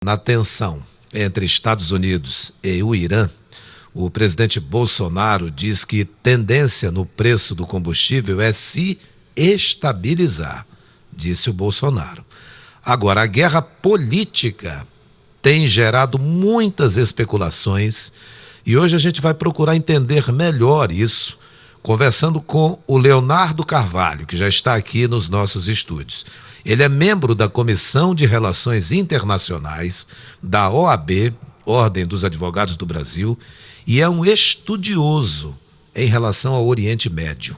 Na tensão entre Estados Unidos e o Irã, o presidente Bolsonaro diz que tendência no preço do combustível é se estabilizar, disse o Bolsonaro. Agora, a guerra política tem gerado muitas especulações e hoje a gente vai procurar entender melhor isso, conversando com o Leonardo Carvalho, que já está aqui nos nossos estúdios. Ele é membro da Comissão de Relações Internacionais da OAB, Ordem dos Advogados do Brasil, e é um estudioso em relação ao Oriente Médio.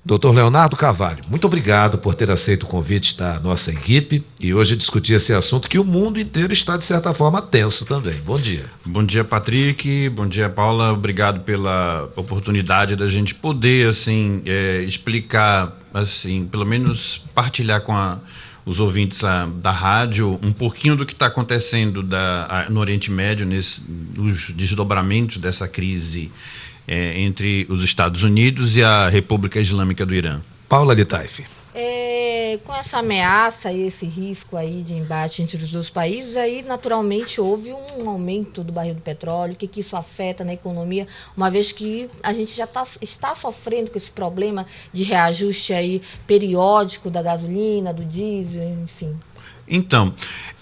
Doutor Leonardo Carvalho, muito obrigado por ter aceito o convite da nossa equipe e hoje discutir esse assunto que o mundo inteiro está, de certa forma, tenso também. Bom dia. Bom dia, Patrick. Bom dia, Paula. Obrigado pela oportunidade da gente poder, explicar, pelo menos partilhar com os ouvintes da rádio um pouquinho do que está acontecendo no Oriente Médio, nos desdobramentos dessa crise entre os Estados Unidos e a República Islâmica do Irã. Paula Litaif. Com essa ameaça e esse risco aí de embate entre os dois países, aí naturalmente houve um aumento do barril do petróleo. O que isso afeta na economia, uma vez que a gente já está sofrendo com esse problema de reajuste aí periódico da gasolina, do diesel, enfim. Então,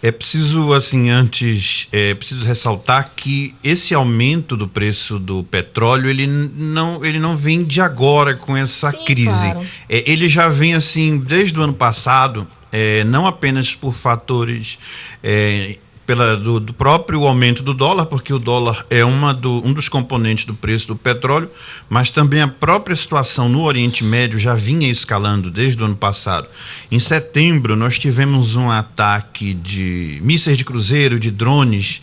é preciso, preciso ressaltar que esse aumento do preço do petróleo, ele não vem de agora com essa crise. Claro. Ele já vem, desde o ano passado, não apenas por fatores do próprio aumento do dólar, porque o dólar é um dos componentes do preço do petróleo, mas também a própria situação no Oriente Médio já vinha escalando desde o ano passado. Em setembro, nós tivemos um ataque de mísseis de cruzeiro, de drones,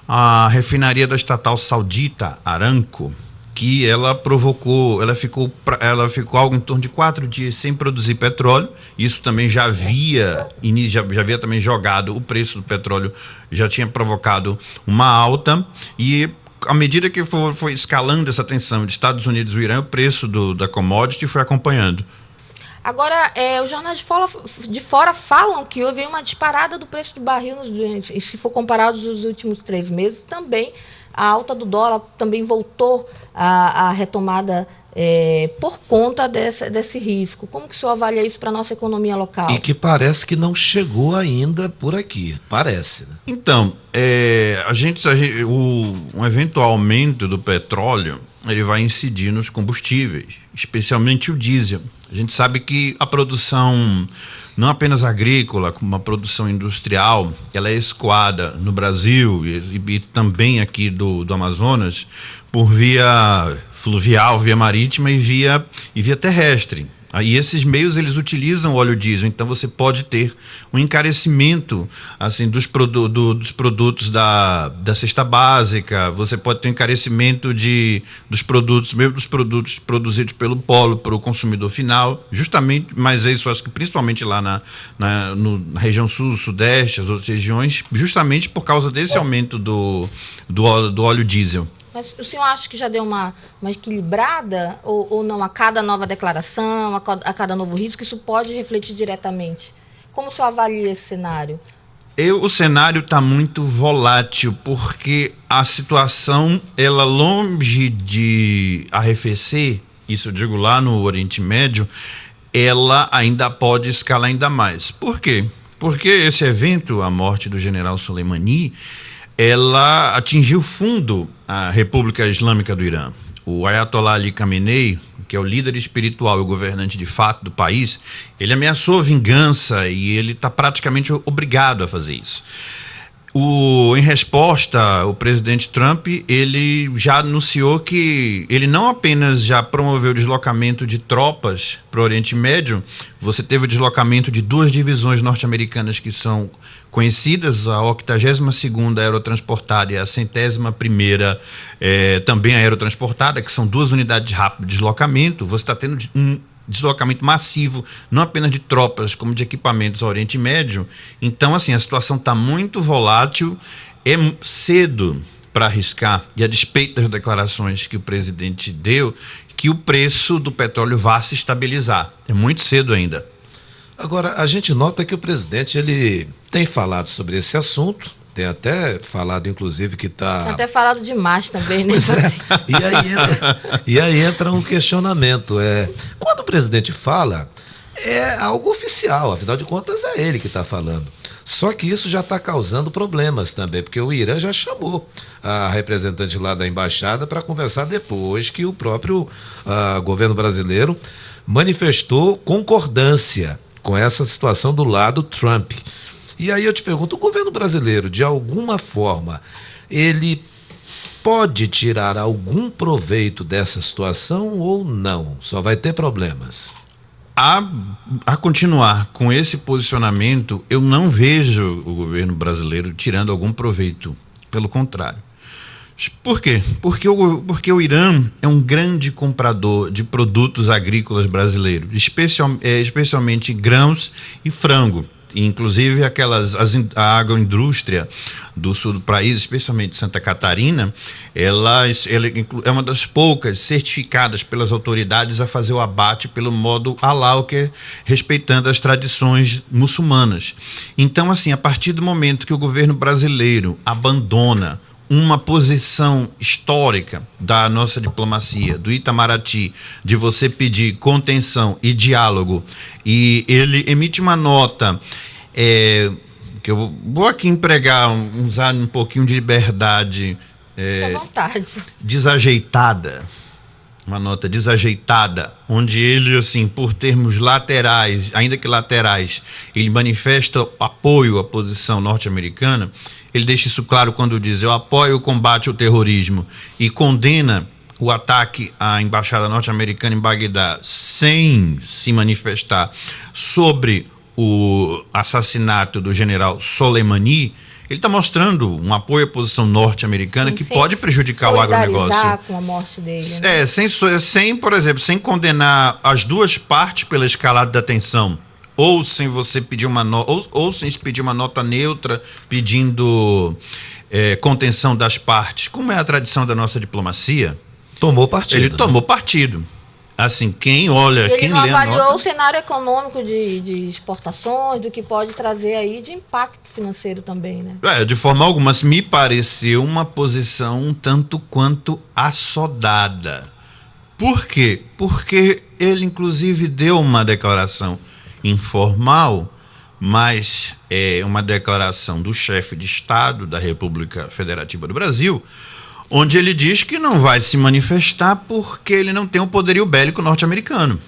à refinaria da estatal saudita Aramco, que ela ficou algo em torno de 4 dias sem produzir petróleo. Isso também já havia também jogado o preço do petróleo, já tinha provocado uma alta, e à medida que foi escalando essa tensão de Estados Unidos e o Irã, o preço da commodity foi acompanhando. Agora, os jornais de fora falam que houve uma disparada do preço do barril, se for comparado nos últimos 3 meses, também a alta do dólar também voltou à retomada por conta desse risco. Como que o senhor avalia isso para a nossa economia local? E que parece que não chegou ainda por aqui, parece, né? Então, um eventual aumento do petróleo, ele vai incidir nos combustíveis, especialmente o diesel. A gente sabe que a produção, não apenas agrícola, como a produção industrial, ela é escoada no Brasil e também aqui do Amazonas por via fluvial, via marítima e via terrestre. E esses meios, eles utilizam óleo diesel, então você pode ter um encarecimento dos produtos da cesta básica, você pode ter um encarecimento dos produtos produzidos pelo polo para o consumidor final, justamente, mas isso acho que principalmente lá na região sul, sudeste, as outras regiões, justamente por causa desse aumento do óleo diesel. Mas o senhor acha que já deu uma equilibrada ou não? A cada nova declaração, a cada novo risco, isso pode refletir diretamente? Como o senhor avalia esse cenário? O cenário está muito volátil, porque a situação, ela longe de arrefecer, isso eu digo lá no Oriente Médio, ela ainda pode escalar ainda mais. Por quê? Porque esse evento, a morte do general Soleimani, ela atingiu fundo a República Islâmica do Irã. O Ayatollah Ali Khamenei, que é o líder espiritual e o governante de fato do país, ele ameaçou vingança e ele está praticamente obrigado a fazer isso. Em resposta, o presidente Trump, ele já anunciou que ele não apenas já promoveu o deslocamento de tropas para o Oriente Médio, você teve o deslocamento de 2 divisões norte-americanas que são conhecidas, a 82ª aerotransportada e a 101ª também aerotransportada, que são 2 unidades de rápido deslocamento. Você está tendo um deslocamento massivo, não apenas de tropas, como de equipamentos ao Oriente Médio. Então, a situação está muito volátil, é cedo para arriscar, e a despeito das declarações que o presidente deu, que o preço do petróleo vá se estabilizar. É muito cedo ainda. Agora, a gente nota que o presidente ele tem falado sobre esse assunto, tem até falado, inclusive, que está... Tem até falado demais também, né? Pois é. E aí entra um questionamento. Quando o presidente fala, é algo oficial, afinal de contas é ele que está falando. Só que isso já está causando problemas também, porque o Irã já chamou a representante lá da embaixada para conversar depois que o próprio governo brasileiro manifestou concordância com essa situação do lado Trump. E aí eu te pergunto, o governo brasileiro, de alguma forma, ele pode tirar algum proveito dessa situação ou não? Só vai ter problemas? A continuar com esse posicionamento, eu não vejo o governo brasileiro tirando algum proveito. Pelo contrário. Por quê? Porque o Irã é um grande comprador de produtos agrícolas brasileiros, especialmente grãos e frango. Inclusive a agroindústria do sul do país, especialmente Santa Catarina, ela é uma das poucas certificadas pelas autoridades a fazer o abate pelo modo halal, que é respeitando as tradições muçulmanas. Então, assim, a partir do momento que o governo brasileiro abandona uma posição histórica da nossa diplomacia, do Itamaraty, de você pedir contenção e diálogo, e ele emite uma nota, que eu vou aqui usar um pouquinho de liberdade, à vontade, desajeitada, uma nota desajeitada, onde ele, assim, por termos laterais, ainda que laterais, ele manifesta apoio à posição norte-americana. Ele deixa isso claro quando diz: eu apoio o combate ao terrorismo, e condena o ataque à embaixada norte-americana em Bagdá sem se manifestar sobre o assassinato do general Soleimani. Ele está mostrando um apoio à posição norte-americana que pode prejudicar o agronegócio. Com a morte dele, né? Por exemplo, sem condenar as duas partes pela escalada da tensão, ou sem você pedir ou sem pedir uma nota neutra pedindo contenção das partes, como é a tradição da nossa diplomacia. Tomou partido. Ele tomou partido. Assim, quem Ele não lê avaliou a nota, o cenário econômico de exportações, do que pode trazer aí de impacto financeiro também, né? De forma alguma, me pareceu uma posição um tanto quanto assodada. Por quê? Porque ele, inclusive, deu uma declaração informal, mas é uma declaração do chefe de Estado da República Federativa do Brasil, onde ele diz que não vai se manifestar porque ele não tem o poderio bélico norte-americano.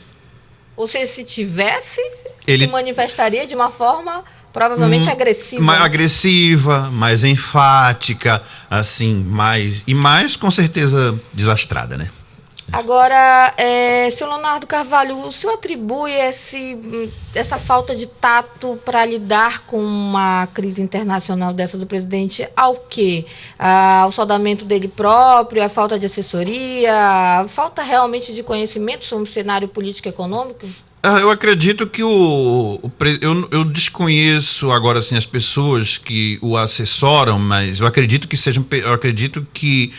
Ou seja, se tivesse, se manifestaria de uma forma provavelmente agressiva. Mais agressiva, mais enfática, assim, mais com certeza desastrada, né? Agora, seu Leonardo Carvalho, o senhor atribui essa falta de tato para lidar com uma crise internacional dessa do presidente ao quê? Ao soldamento dele próprio, a falta de assessoria, a falta realmente de conhecimento sobre o cenário político e econômico? Eu acredito que eu desconheço agora, assim, as pessoas que o assessoram, mas eu acredito que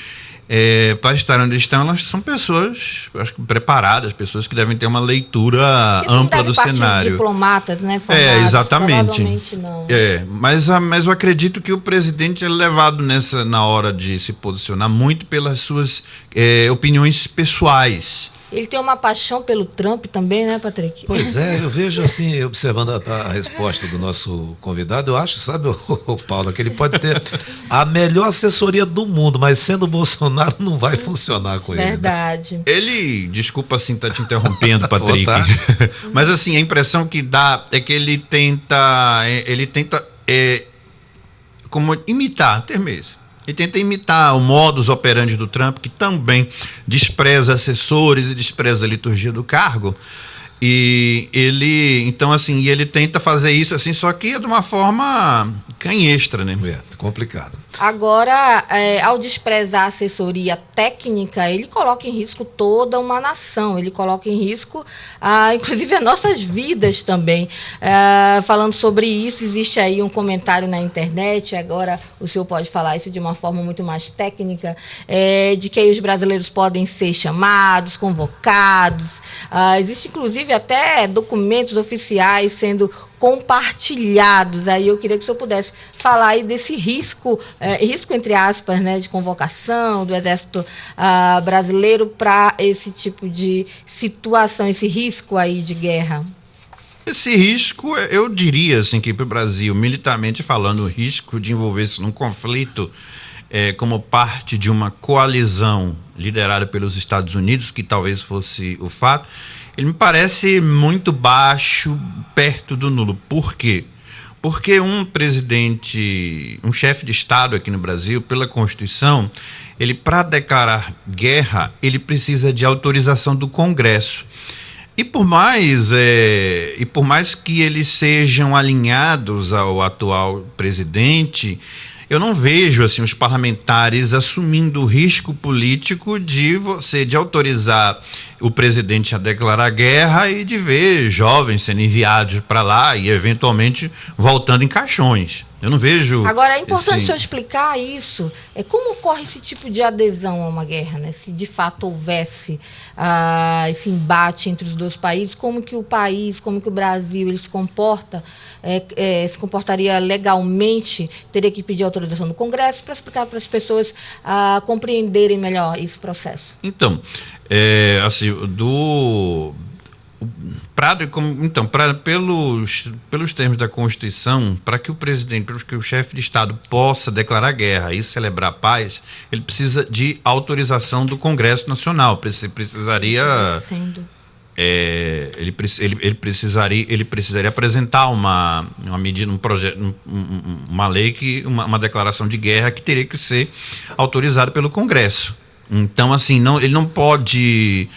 para estar onde estão, elas são pessoas, acho que preparadas, pessoas que devem ter uma leitura ampla do cenário. Diplomatas, né? Formados, exatamente. Provavelmente não. Mas eu acredito que o presidente é levado na hora de se posicionar muito pelas suas opiniões pessoais. Ele tem uma paixão pelo Trump também, né, Patrick? Pois eu vejo assim, observando a resposta do nosso convidado, eu acho, sabe, o Paulo, que ele pode ter a melhor assessoria do mundo, mas sendo Bolsonaro não vai funcionar com ele. Verdade. Ele, desculpa assim, tá te interrompendo, Patrick, mas assim, a impressão que dá é que ele tenta como imitar, Ele tenta imitar o modus operandi do Trump, que também despreza assessores e despreza a liturgia do cargo. E ele tenta fazer isso assim, só que de uma forma canhestra, né? Complicado. Agora, ao desprezar a assessoria técnica, ele coloca em risco toda uma nação, ele coloca em risco, inclusive, as nossas vidas também. Falando sobre isso, existe aí um comentário na internet, agora o senhor pode falar isso de uma forma muito mais técnica, de que aí os brasileiros podem ser chamados, convocados. Existe, inclusive, até documentos oficiais sendo compartilhados. Aí eu queria que o senhor pudesse falar aí desse risco entre aspas, né, de convocação do Exército brasileiro para esse tipo de situação, esse risco aí de guerra. Esse risco, eu diria assim, que para o Brasil, militarmente falando, o risco de envolver-se num conflito como parte de uma coalizão liderada pelos Estados Unidos, que talvez fosse o fato, ele me parece muito baixo, perto do nulo. Por quê? Porque um presidente, um chefe de Estado aqui no Brasil, pela Constituição, ele, para declarar guerra, ele precisa de autorização do Congresso. E por mais que eles sejam alinhados ao atual presidente, eu não vejo assim, os parlamentares assumindo o risco político de autorizar o presidente a declarar guerra e de ver jovens sendo enviados para lá e eventualmente voltando em caixões. Eu não vejo... Agora, é importante o senhor explicar isso. Como ocorre esse tipo de adesão a uma guerra, né? Se de fato houvesse esse embate entre os dois países, como que o Brasil ele se comportaria legalmente, teria que pedir autorização do Congresso para explicar para as pessoas compreenderem melhor esse processo. Então, pelos termos da Constituição, para que o presidente, para que o chefe de Estado possa declarar guerra e celebrar a paz, ele precisa de autorização do Congresso Nacional. Ele precisaria apresentar uma medida, um projeto, uma lei, uma declaração de guerra que teria que ser autorizada pelo Congresso. Então, assim, ele não pode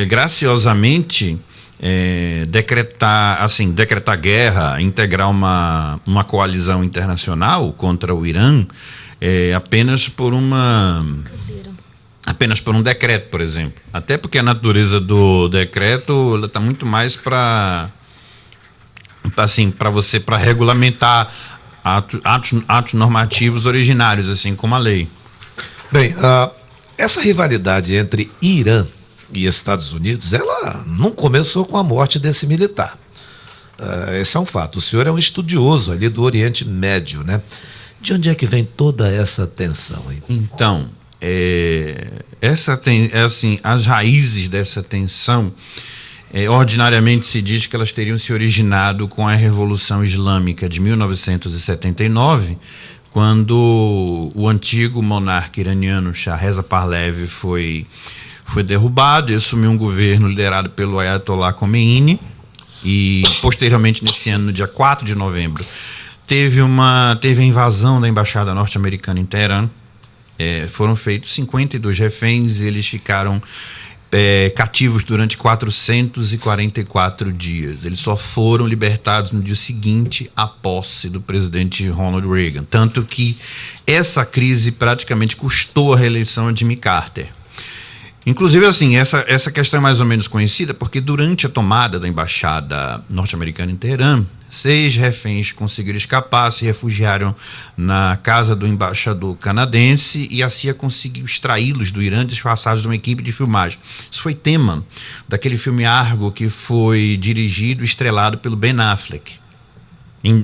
graciosamente decretar guerra, integrar uma coalizão internacional contra o Irã apenas por um decreto, por exemplo. Até porque a natureza do decreto está muito mais para regulamentar atos normativos originários, assim como a lei. Bem, essa rivalidade entre Irã e Estados Unidos, ela não começou com a morte desse militar. Esse é um fato. O senhor é um estudioso ali do Oriente Médio, né? De onde é que vem toda essa tensão aí? Então, as raízes dessa tensão, ordinariamente se diz que elas teriam se originado com a Revolução Islâmica de 1979, quando o antigo monarca iraniano Shah Reza Pahlavi foi derrubado e assumiu um governo liderado pelo Ayatollah Khomeini, e posteriormente nesse ano, no dia 4 de novembro, teve a invasão da embaixada norte-americana em Teherã. Foram feitos 52 reféns e eles ficaram cativos durante 444 dias. Eles só foram libertados no dia seguinte à posse do presidente Ronald Reagan. Tanto que essa crise praticamente custou a reeleição de Jimmy Carter. Inclusive, assim, essa questão é mais ou menos conhecida porque durante a tomada da embaixada norte-americana em Teherã, 6 reféns conseguiram escapar, se refugiaram na casa do embaixador canadense e a CIA conseguiu extraí-los do Irã disfarçados de uma equipe de filmagem. Isso foi tema daquele filme Argo, que foi dirigido e estrelado pelo Ben Affleck.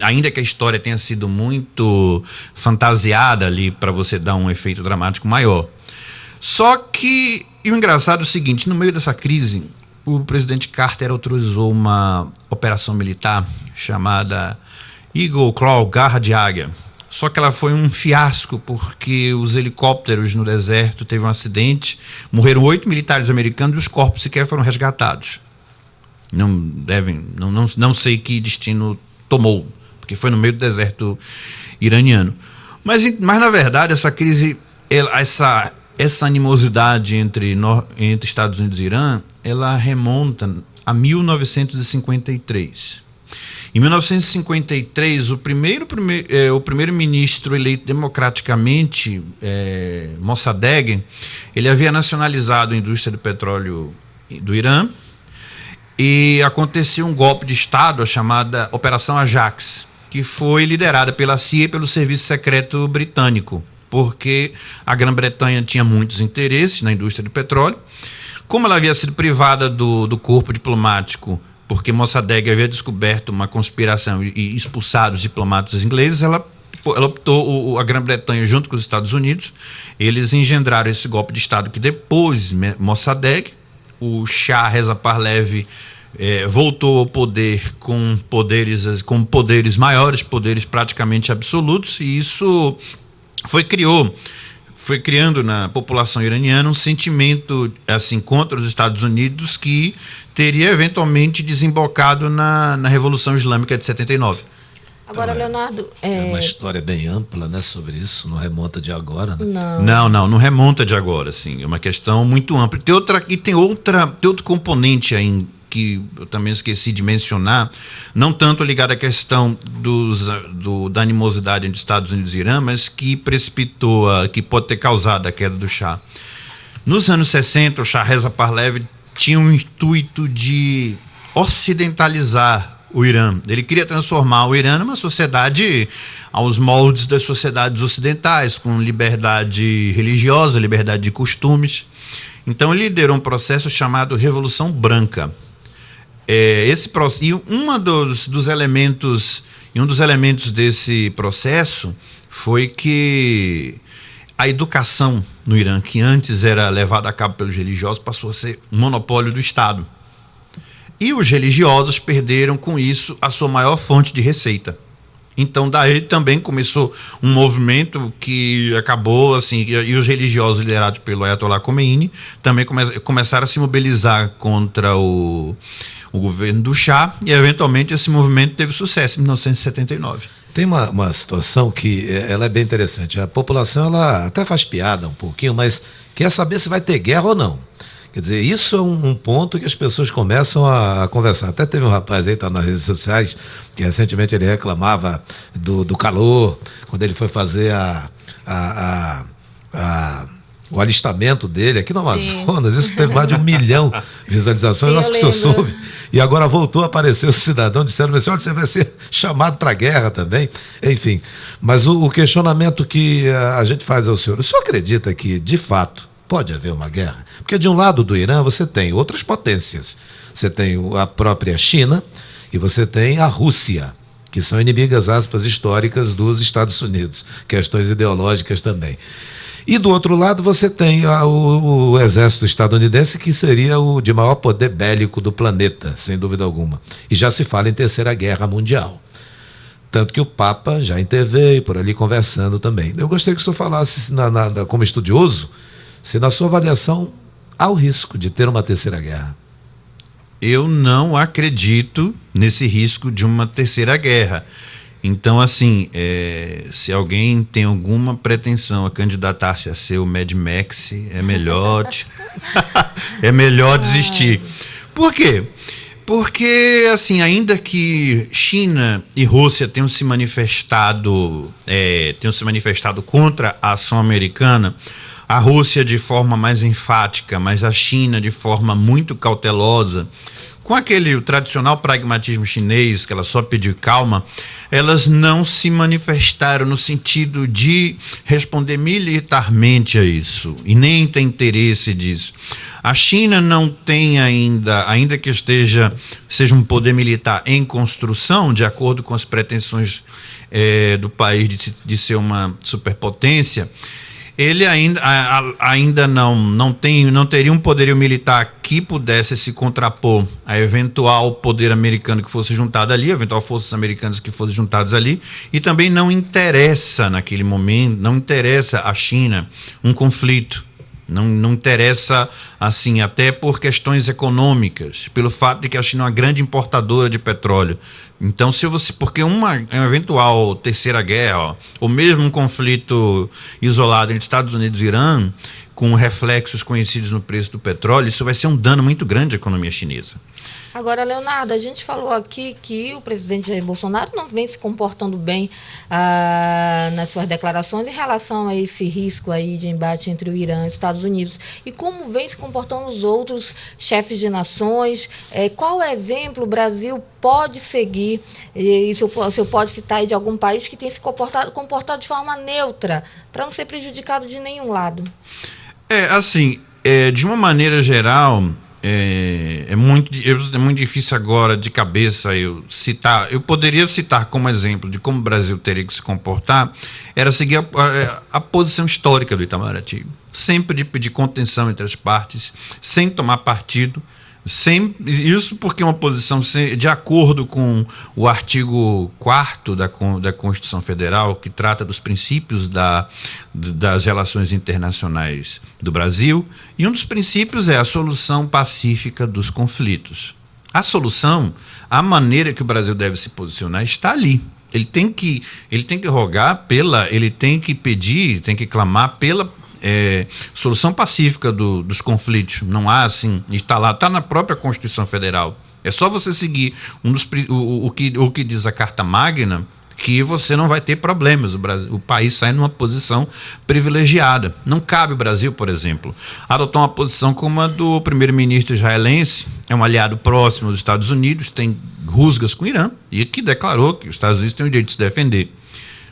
Ainda que a história tenha sido muito fantasiada ali para você dar um efeito dramático maior. Só que, e o engraçado é o seguinte, no meio dessa crise, o presidente Carter autorizou uma operação militar chamada Eagle Claw, Garra de Águia. Só que ela foi um fiasco porque os helicópteros no deserto teve um acidente, morreram 8 militares americanos e os corpos sequer foram resgatados. Não sei que destino tomou, porque foi no meio do deserto iraniano. Mas na verdade essa crise, essa animosidade entre Estados Unidos e Irã, ela remonta a 1953. Em 1953, o primeiro-ministro eleito democraticamente, Mossadegh, ele havia nacionalizado a indústria do petróleo do Irã, e aconteceu um golpe de Estado, a chamada Operação Ajax, que foi liderada pela CIA e pelo Serviço Secreto Britânico, porque a Grã-Bretanha tinha muitos interesses na indústria do petróleo. Como ela havia sido privada do corpo diplomático, porque Mossadegh havia descoberto uma conspiração e expulsado os diplomatas ingleses, ela optou, a Grã-Bretanha junto com os Estados Unidos, eles engendraram esse golpe de Estado que depois Mossadegh, o Shah Reza Pahlavi voltou ao poder com poderes maiores, poderes praticamente absolutos, e isso foi criando na população iraniana um sentimento assim contra os Estados Unidos que teria eventualmente desembocado na Revolução Islâmica de 79. Agora, Então, Leonardo... É uma história bem ampla, né, sobre isso, não remonta de agora, né? Não remonta de agora, sim. É uma questão muito ampla. Tem outro componente aí que eu também esqueci de mencionar, não tanto ligado à questão da animosidade entre Estados Unidos e Irã, mas que que pode ter causado a queda do Shah. Nos anos 60, o Shah Reza Pahlavi tinha um intuito de ocidentalizar o Irã. Ele queria transformar o Irã numa sociedade aos moldes das sociedades ocidentais, com liberdade religiosa, liberdade de costumes. Então ele liderou um processo chamado Revolução Branca. Um dos elementos desse processo foi que a educação no Irã, que antes era levada a cabo pelos religiosos, passou a ser um monopólio do Estado. E os religiosos perderam com isso a sua maior fonte de receita. Então daí também começou um movimento que acabou assim, e os religiosos liderados pelo Ayatollah Khomeini também começaram a se mobilizar contra o governo do Shah, e eventualmente esse movimento teve sucesso em 1979. Tem uma situação que ela é bem interessante. A população ela até faz piada um pouquinho, mas quer saber se vai ter guerra ou não. Quer dizer, isso é um ponto que as pessoas começam a conversar. Até teve um rapaz aí, está nas redes sociais, que recentemente ele reclamava do calor, quando ele foi fazer o alistamento dele aqui no Amazonas. Isso teve mais de 1 milhão de visualizações, eu acho que o senhor soube. E agora voltou a aparecer o cidadão, disseram assim, olha, você vai ser chamado para a guerra também. Enfim, mas o questionamento que a gente faz ao senhor, o senhor acredita que, de fato, pode haver uma guerra? Porque de um lado do Irã você tem outras potências. Você tem a própria China e você tem a Rússia, que são inimigas, aspas, históricas dos Estados Unidos. Questões ideológicas também. E do outro lado você tem o exército estadunidense, que seria o de maior poder bélico do planeta, sem dúvida alguma. E já se fala em Terceira Guerra Mundial. Tanto que o Papa já interveio por ali conversando também. Eu gostaria que o senhor falasse, como estudioso, se na sua avaliação há o risco de ter uma terceira guerra. Eu não acredito nesse risco de uma terceira guerra. Então, assim, se alguém tem alguma pretensão a candidatar-se a ser o Mad Max, é melhor desistir. Por quê? Porque, assim, ainda que China e Rússia tenham se manifestado contra a ação americana, a Rússia de forma mais enfática, mas a China de forma muito cautelosa, com o tradicional pragmatismo chinês, que ela só pediu calma, elas não se manifestaram no sentido de responder militarmente a isso, e nem tem interesse disso. A China não tem ainda que seja um poder militar em construção, de acordo com as pretensões do país de ser uma superpotência, ele ainda não teria um poderio militar que pudesse se contrapor a eventual poder americano que fosse juntado ali, eventual forças americanas que fossem juntadas ali, e também não interessa naquele momento, não interessa à China um conflito. Não interessa, assim, até por questões econômicas, pelo fato de que a China é uma grande importadora de petróleo, Então, porque uma eventual terceira guerra, ou mesmo um conflito isolado entre Estados Unidos e Irã, com reflexos conhecidos no preço do petróleo, isso vai ser um dano muito grande à economia chinesa. Agora, Leonardo, a gente falou aqui que o presidente Jair Bolsonaro não vem se comportando bem nas suas declarações em relação a esse risco aí de embate entre o Irã e os Estados Unidos. E como vem se comportando os outros chefes de nações? Qual exemplo o Brasil pode seguir? E se o senhor pode citar aí de algum país que tem se comportado de forma neutra, para não ser prejudicado de nenhum lado? De uma maneira geral... É muito difícil agora de cabeça eu citar. Eu poderia citar como exemplo de como o Brasil teria que se comportar, era seguir a posição histórica do Itamaraty, sempre de pedir contenção entre as partes, sem tomar partido. Isso porque é uma posição de acordo com o artigo 4º da Constituição Federal, que trata dos princípios das relações internacionais do Brasil, e um dos princípios é a solução pacífica dos conflitos. A solução, a maneira que o Brasil deve se posicionar está ali. Ele tem que rogar ele tem que pedir, tem que clamar pela solução pacífica dos conflitos. Não há assim, está na própria Constituição Federal. É só você seguir o que diz a Carta Magna, que você não vai ter problemas. O país sai numa posição privilegiada. Não cabe o Brasil, por exemplo, adotar uma posição como a do primeiro-ministro israelense, é um aliado próximo dos Estados Unidos, tem rusgas com o Irã, e que declarou que os Estados Unidos têm o direito de se defender.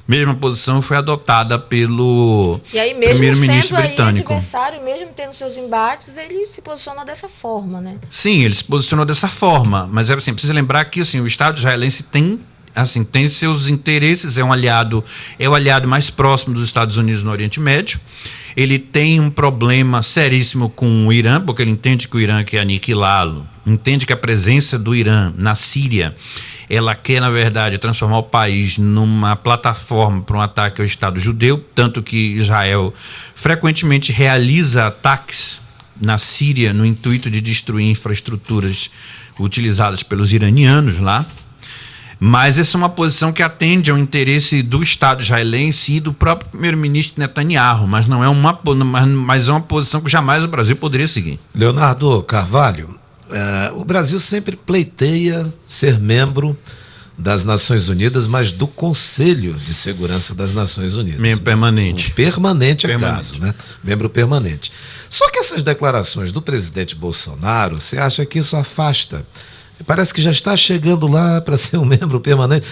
Mesma posição foi adotada pelo primeiro-ministro britânico. Adversário, mesmo tendo seus embates, ele se posiciona dessa forma, né? Sim, ele se posicionou dessa forma, mas precisa lembrar que o Estado israelense tem seus interesses, é o aliado mais próximo dos Estados Unidos no Oriente Médio. Ele tem um problema seríssimo com o Irã, porque ele entende que o Irã quer aniquilá-lo, entende que a presença do Irã na Síria, ela quer, na verdade, transformar o país numa plataforma para um ataque ao Estado judeu, tanto que Israel frequentemente realiza ataques na Síria no intuito de destruir infraestruturas utilizadas pelos iranianos lá. Mas essa é uma posição que atende ao interesse do Estado israelense e do próprio primeiro-ministro Netanyahu, mas não é mas é uma posição que jamais o Brasil poderia seguir. Leonardo Carvalho, o Brasil sempre pleiteia ser membro das Nações Unidas, mas do Conselho de Segurança das Nações Unidas. Membro permanente. Permanente é caso, né? Membro permanente. Só que essas declarações do presidente Bolsonaro, você acha que isso afasta? Parece que já está chegando lá para ser um membro permanente.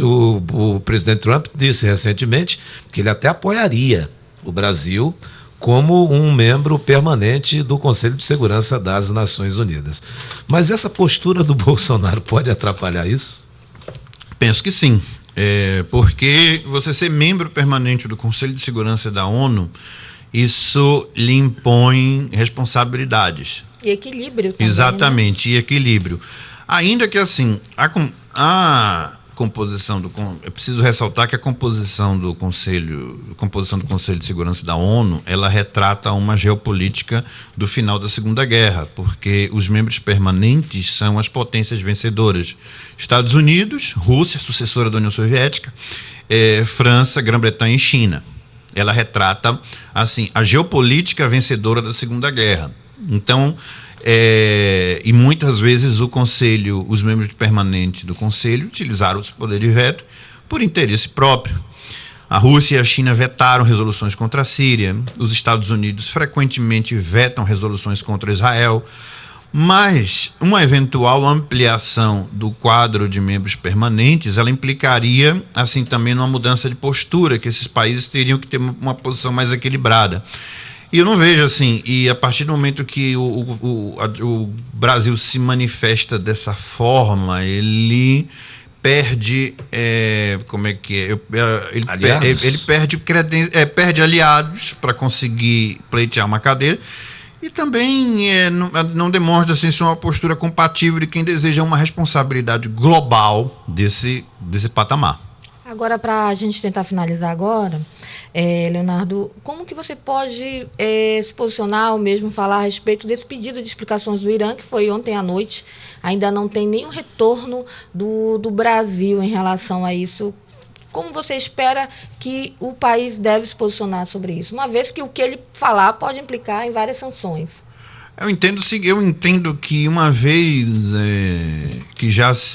O presidente Trump disse recentemente que ele até apoiaria o Brasil como um membro permanente do Conselho de Segurança das Nações Unidas. Mas essa postura do Bolsonaro pode atrapalhar isso? Penso que sim. Porque você ser membro permanente do Conselho de Segurança da ONU, isso lhe impõe responsabilidades. E equilíbrio também. Exatamente, né? E equilíbrio. Ainda que a composição eu preciso ressaltar que a composição do Conselho de Segurança da ONU, ela retrata uma geopolítica do final da Segunda Guerra, porque os membros permanentes são as potências vencedoras. Estados Unidos, Rússia, sucessora da União Soviética, França, Grã-Bretanha e China. Ela retrata a geopolítica vencedora da Segunda Guerra. Então, e muitas vezes os membros permanentes do Conselho utilizaram o poder de veto por interesse próprio. A Rússia e a China vetaram resoluções contra a Síria, os Estados Unidos frequentemente vetam resoluções contra Israel, mas uma eventual ampliação do quadro de membros permanentes, ela implicaria, também numa mudança de postura, que esses países teriam que ter uma posição mais equilibrada. E eu não vejo e a partir do momento que o Brasil se manifesta dessa forma, ele perde, ele perde aliados para conseguir pleitear uma cadeira, e também não demonstra ser uma postura compatível de quem deseja uma responsabilidade global desse patamar. Agora, para a gente tentar finalizar agora, Leonardo, como que você pode se posicionar ou mesmo falar a respeito desse pedido de explicações do Irã, que foi ontem à noite? Ainda não tem nenhum retorno do Brasil em relação a isso. Como você espera que o país deve se posicionar sobre isso? Uma vez que o que ele falar pode implicar em várias sanções. Eu entendo que uma vez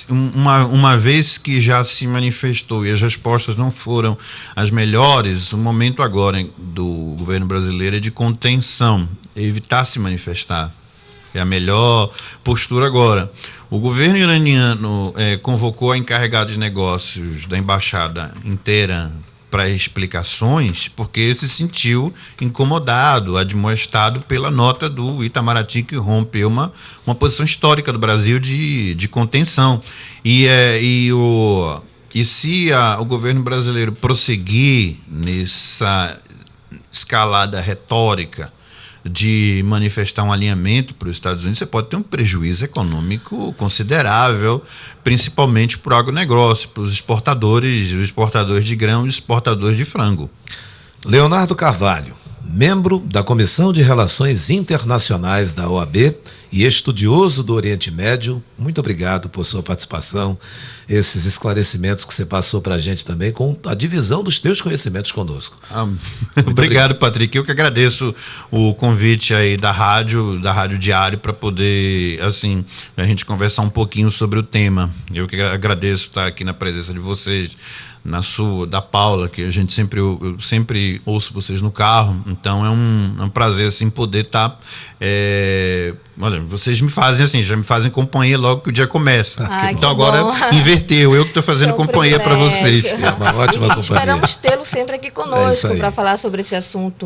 uma vez que já se manifestou e as respostas não foram as melhores, o momento agora do governo brasileiro é de contenção, é evitar se manifestar. É a melhor postura agora. O governo iraniano convocou a encarregada de negócios da embaixada inteira para explicações, porque se sentiu incomodado, admoestado pela nota do Itamaraty, que rompeu uma posição histórica do Brasil de contenção. E se o governo brasileiro prosseguir nessa escalada retórica de manifestar um alinhamento para os Estados Unidos, você pode ter um prejuízo econômico considerável, principalmente para o agronegócio, para os exportadores de grão e os exportadores de frango. Leonardo Carvalho, membro da Comissão de Relações Internacionais da OAB e estudioso do Oriente Médio, muito obrigado por sua participação, esses esclarecimentos que você passou para a gente também, com a divisão dos teus conhecimentos conosco. Obrigado, Patrick. Eu que agradeço o convite aí da Rádio Diário, para poder, assim, a gente conversar um pouquinho sobre o tema. Eu que agradeço estar aqui na presença de vocês, da Paula, que eu sempre ouço vocês no carro, então é um prazer, assim, poder estar, olha, vocês já me fazem companhia logo que o dia começa, então agora inverteu, eu que estou fazendo companhia para vocês. É uma ótima companhia. Esperamos tê-lo sempre aqui conosco para falar sobre esse assunto.